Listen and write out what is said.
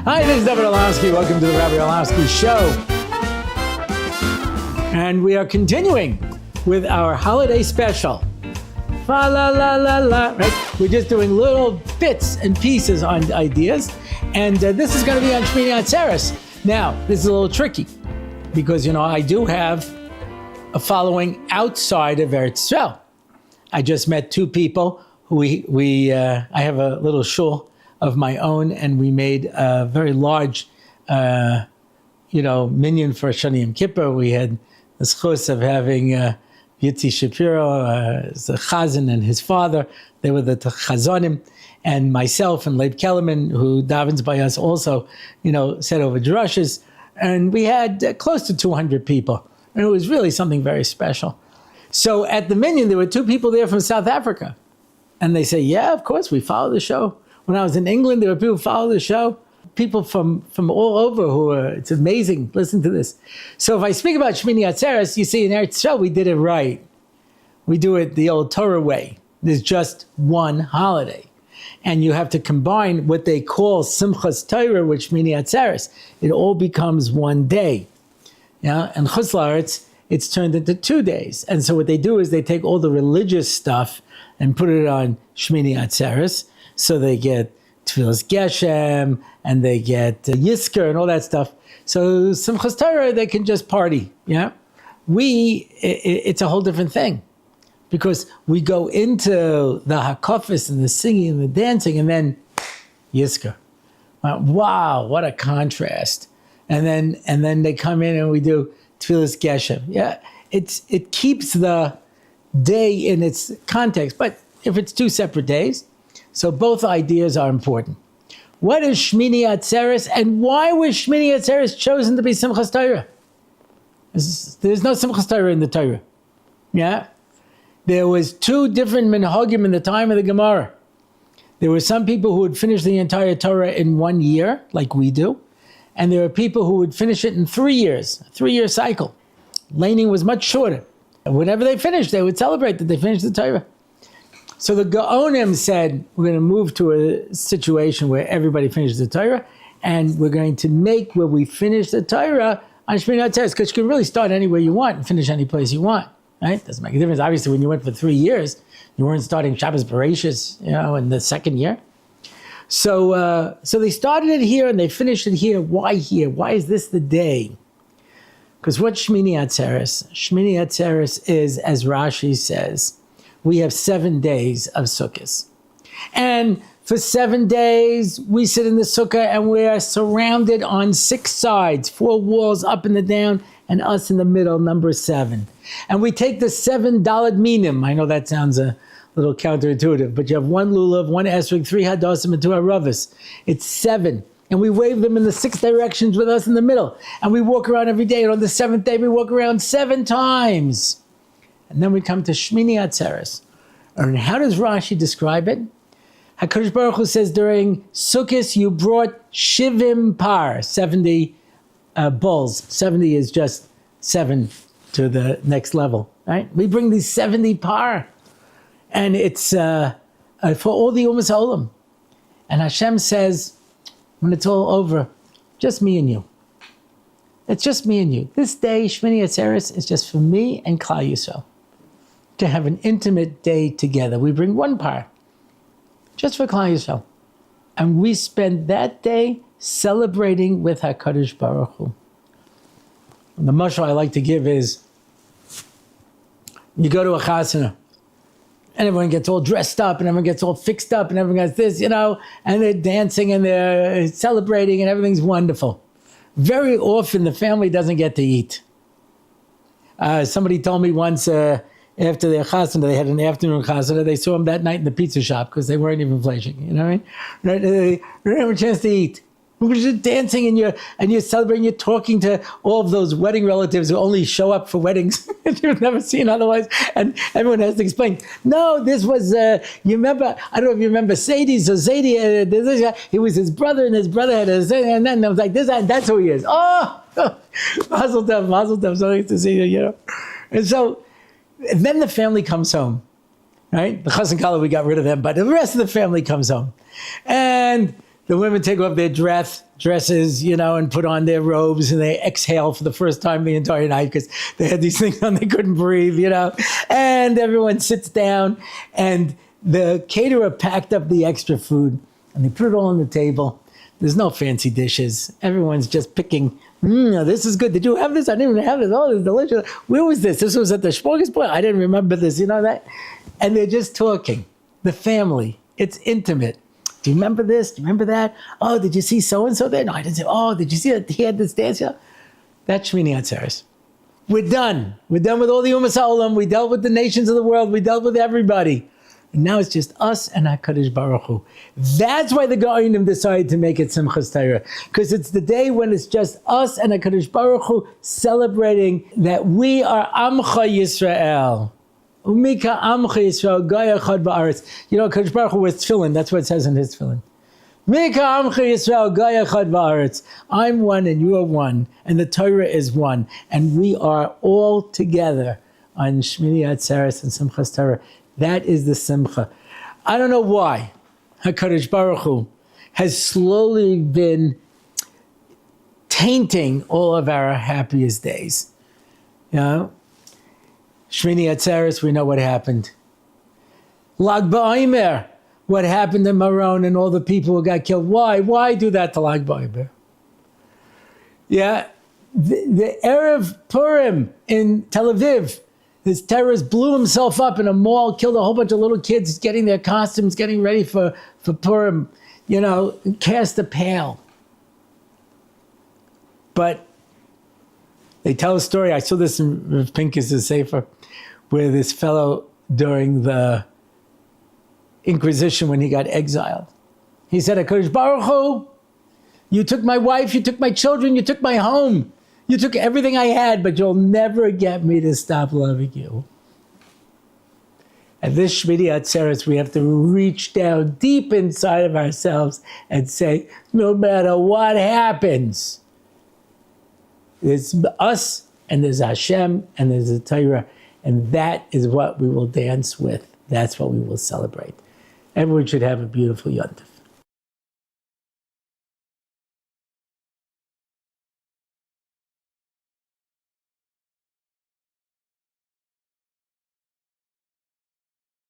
Hi, this is Rabbi Orlofsky. Welcome to the Rabbi Orlofsky Show. And we are continuing with our holiday special. Fa la la la la. Right? We're just doing little bits and pieces on ideas. And this is going to be on Shmini Atzeres. Now, this is a little tricky because, I do have a following outside of Eretz Yisrael. I just met two people who I have a little shul of my own, and we made a very large, minyan for Shani Yom Kippur. We had the schus of having Yitzi Shapiro, the Chazan and his father. They were the Chazanim, and myself and Leib Kellerman, who davens by us also, said over drushes. And we had close to 200 people. And it was really something very special. So at the minyan, there were two people there from South Africa. And they say, yeah, of course, we follow the show. When I was in England, there were people who follow the show. People from all over it's amazing. Listen to this. So if I speak about Shmini Atzeres, you see in Eretz Yisrael, we did it right. We do it the old Torah way. There's just one holiday. And you have to combine what they call Simchas Torah with Shmini Atzeres. It all becomes one day. Yeah, and Chutz La'aretz, it's turned into 2 days. And so what they do is they take all the religious stuff and put it on Shmini Atzeres. So they get Tfilas Geshem and they get Yisker and all that stuff. So Simchas Torah, they can just party. Yeah, it's a whole different thing. Because we go into the hakafis and the singing and the dancing, and then Yisker. Wow, what a contrast! And then they come in and we do Tfilas Geshem. Yeah, it keeps the day in its context. But if it's two separate days, so both ideas are important. What is Shmini Atzeres, and why was Shmini Atzeres chosen to be Simchas Torah? There's no Simchas Torah in the Torah. Yeah. There was two different minhagim in the time of the Gemara. There were some people who would finish the entire Torah in 1 year, like we do, and there were people who would finish it in 3 years, a 3-year cycle. Laning was much shorter. And whenever they finished, they would celebrate that they finished the Torah. So the Gaonim said, we're going to move to a situation where everybody finishes the Torah, and we're going to make where we finish the Torah on Shmini Atzeres, because you can really start anywhere you want and finish any place you want. Right? Doesn't make a difference. Obviously, when you went for 3 years, you weren't starting Shabbos Bereshis, in the second year. So they started it here and they finished it here. Why here? Why is this the day? Because what's Shmini Atzeres? Shmini Atzeres is, as Rashi says, we have 7 days of Sukkos. And for 7 days, we sit in the Sukkah and we are surrounded on 6 sides, 4 walls up and down, and us in the middle, number 7. And we take the 7 daled minim. I know that sounds a little counterintuitive, but you have 1 lulav, 1 esrog, 3 hadasim, and 2 aravas. It's 7. And we wave them in the 6 directions with us in the middle. And we walk around every day. And on the 7th day, we walk around 7 times. And then we come to Shmini Atzeres. And how does Rashi describe it? HaKadosh Baruch Hu says during Sukkot, you brought Shivim par, 70 bulls. 70 is just 7 to the next level, right? We bring these 70 par. And it's for all the Umas Olam. And Hashem says, when it's all over, just me and you. It's just me and you. This day, Shmini Atzeres, is just for me and Klal Yisrael. To have an intimate day together. We bring 1 par. Just for Klal Yisrael. And we spend that day celebrating with HaKadosh Baruch Hu. And the mashal I like to give is, you go to a chasana, and everyone gets all dressed up, and everyone gets all fixed up, and everyone gets this, and they're dancing, and they're celebrating, and everything's wonderful. Very often, the family doesn't get to eat. Somebody told me once, after their chasana, they had an afternoon chasana, they saw him that night in the pizza shop, because they weren't even flashing, you know what I mean? They didn't have a chance to eat. You're just dancing and you're celebrating, you're talking to all of those wedding relatives who only show up for weddings you've never seen otherwise, and everyone has to explain, no, this was, you remember, I don't know if you remember Sadie, so Sadie, this guy, he was his brother, and his brother had a, and then I was like, that's who he is. Oh, mazel tov, so nice to see you, And so, then the family comes home, right? The chas and kala, we got rid of them, but the rest of the family comes home. And The women take off their dresses, and put on their robes, and they exhale for the first time the entire night because they had these things on, they couldn't breathe, And everyone sits down, and the caterer packed up the extra food, and they put it all on the table. There's no fancy dishes. Everyone's just picking, this is good. Did you have this? I didn't even have this. Oh, it's delicious. Where was this? This was at the smorgasbord. I didn't remember this, that. And they're just talking. The family. It's intimate. Do you remember this? Do you remember that? Oh, did you see so-and-so there? No, I didn't see. Oh, did you see that he had this dance? That's Shmini Atzeres. We're done. We're done with all the Umas HaOlam. We dealt with the nations of the world. We dealt with everybody. And now it's just us and HaKadosh Baruch Hu. That's why the Gaonim decided to make it Simchas Torah. Because it's the day when it's just us and HaKadosh Baruch Hu celebrating that we are Amcha Yisrael. Umika Amcha Yisrael, Goya Chad Ba'aretz. HaKadosh Baruch Hu wears tefillin. That's what it says in his tefillin. Mika Amcha Yisrael, Goya Chad Ba'aretz. I'm one and you are one. And the Torah is one. And we are all together on Shmini Atzeres and Simchas Torah. That is the Simcha. I don't know why HaKadosh Baruch Hu has slowly been tainting all of our happiest days. Shmini Atzeres, we know what happened. Lag BaOmer, what happened in Maron and all the people who got killed. Why? Why do that to Lag BaOmer? The Erev Purim in Tel Aviv, this terrorist blew himself up in a mall, killed a whole bunch of little kids getting their costumes, getting ready for Purim, cast a pale. But they tell a story, I saw this in Rav Pincus's Sefer, where this fellow during the Inquisition when he got exiled, he said, HaKadosh Baruch Hu, you took my wife, you took my children, you took my home. You took everything I had, but you'll never get me to stop loving you. At this Shmini Atzeres, we have to reach down deep inside of ourselves and say, no matter what happens, there's us, and there's Hashem, and there's the Torah, and that is what we will dance with. That's what we will celebrate. Everyone should have a beautiful Yom Tov.